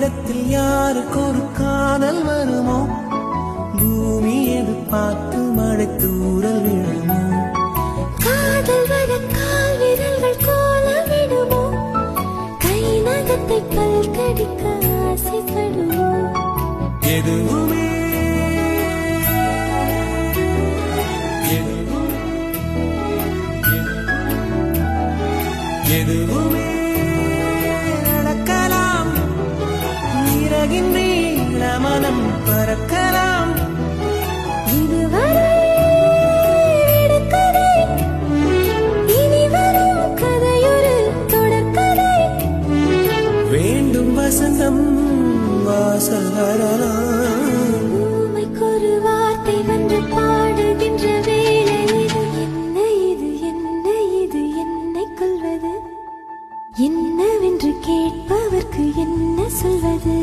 யாரிடத்தில் யாருக்கு ஒரு காதல் வருமோ பூமி எதிர்பார்த்து மழை தூறல் விழுமோ காதல் வர கால் விரல்கள் கோலமிடுமோ கை நகத்தை பல் கடிக்க ஆசைப்படுமோ எதுவுமே எதுவுமே நடக்கலாம் இறகின் நீள மனம் பறக்கலாம் இதுவரை விடுகதை இனி வரும் கதையொரு தொடர்கதை வேண்டும் வசந்தம் வாசல் வரலாம் ஊமைக்கொரு வார்த்தை வந்து பாடுகின்ற வேளை இது என்னை கொள்வது என்னவென்று கேட்பவர்க்கு என்ன சொல்வது